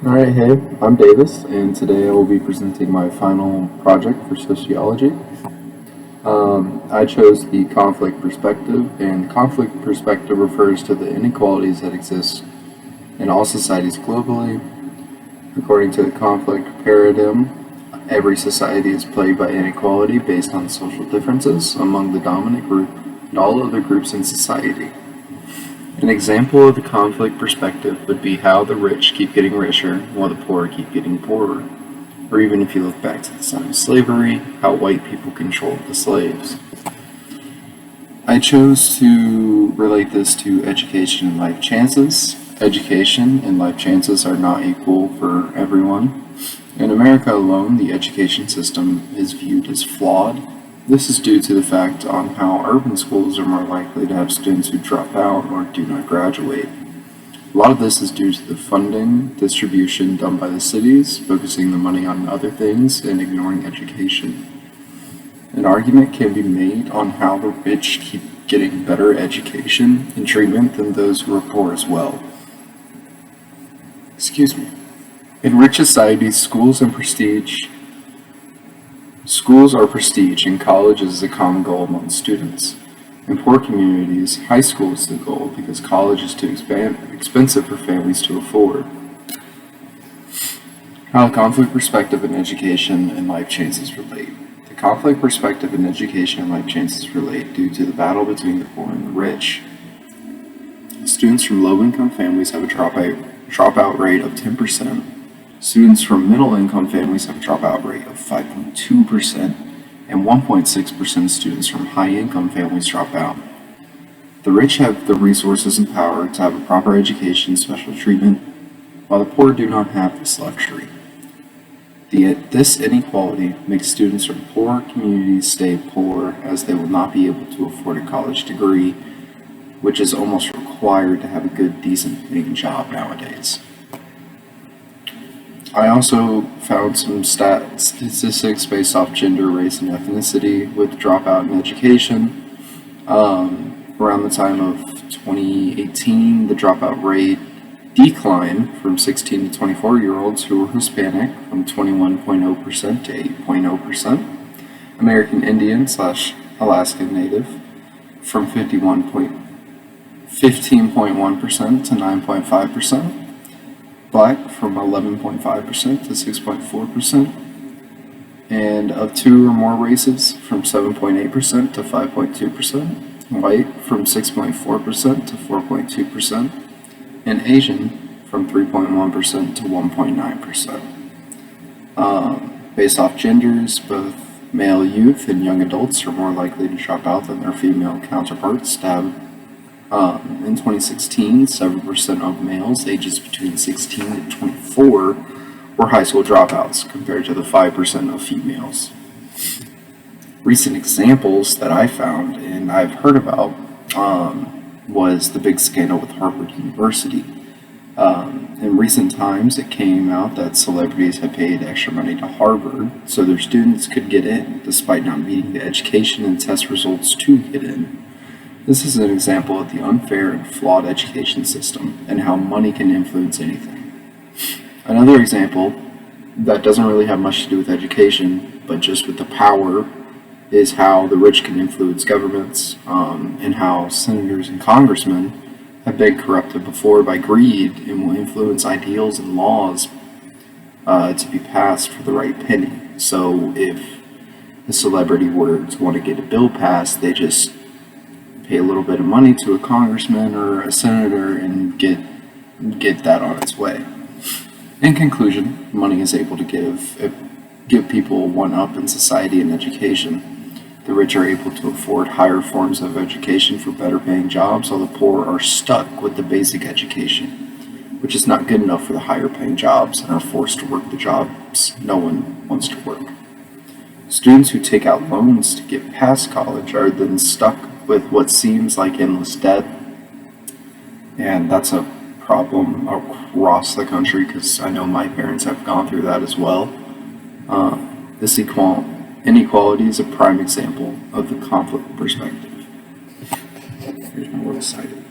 Alright, hey, I'm Davis, and today I will be presenting my final project for sociology. I chose the conflict perspective, and conflict perspective refers to the inequalities that exist in all societies globally. According to the conflict paradigm, every society is plagued by inequality based on social differences among the dominant group and all other groups in society. An example of the conflict perspective would be how the rich keep getting richer while the poor keep getting poorer. Or even if you look back to the time of slavery, how white people controlled the slaves. I chose to relate this to education and life chances. Education and life chances are not equal for everyone. In America alone, the education system is viewed as flawed. This is due to the fact on how urban schools are more likely to have students who drop out or do not graduate. A lot of this is due to the funding distribution done by the cities, focusing the money on other things and ignoring education. An argument can be made on how the rich keep getting better education and treatment than those who are poor as well. In rich societies, schools are prestige, and college is a common goal among students. In poor communities, high school is the goal because college is too expensive for families to afford. How the conflict perspective in education and life chances relate. The conflict perspective in education and life chances relate due to the battle between the poor and the rich. Students from low-income families have a dropout rate of 10%. Students from middle-income families have a dropout rate of 5.2%, and 1.6% of students from high-income families drop out. The rich have the resources and power to have a proper education and special treatment, while the poor do not have this luxury. This inequality makes students from poor communities stay poor, as they will not be able to afford a college degree, which is almost required to have a good, decent paying job nowadays. I also found some statistics based off gender, race, and ethnicity with dropout in education. Around the time of 2018, the dropout rate declined from 16 to 24-year-olds who were Hispanic from 21.0% to 8.0%, American Indian / Alaskan Native from 15.1% to 9.5%, Black from 11.5% to 6.4%, and of two or more races from 7.8% to 5.2%, White from 6.4% to 4.2%, and Asian from 3.1% to 1.9%. Based off genders, both male youth and young adults are more likely to drop out than their female counterparts to have. In 2016, 7% of males ages between 16 and 24 were high school dropouts, compared to the 5% of females. Recent examples that I found and I've heard about was the big scandal with Harvard University. In recent times, it came out that celebrities had paid extra money to Harvard so their students could get in, despite not meeting the education and test results to get in. This is an example of the unfair and flawed education system and how money can influence anything. Another example that doesn't really have much to do with education, but just with the power, is how the rich can influence governments, and how senators and congressmen have been corrupted before by greed and will influence ideals and laws to be passed for the right penny. So if a celebrity were to want to get a bill passed, they just pay a little bit of money to a congressman or a senator and get that on its way. In conclusion, money is able to give people one up in society and education. The rich are able to afford higher forms of education for better paying jobs, while the poor are stuck with the basic education, which is not good enough for the higher paying jobs and are forced to work the jobs no one wants to work. Students who take out loans to get past college are then stuck with what seems like endless debt, and that's a problem across the country because I know my parents have gone through that as well. This inequality is a prime example of the conflict perspective. Here's my little side.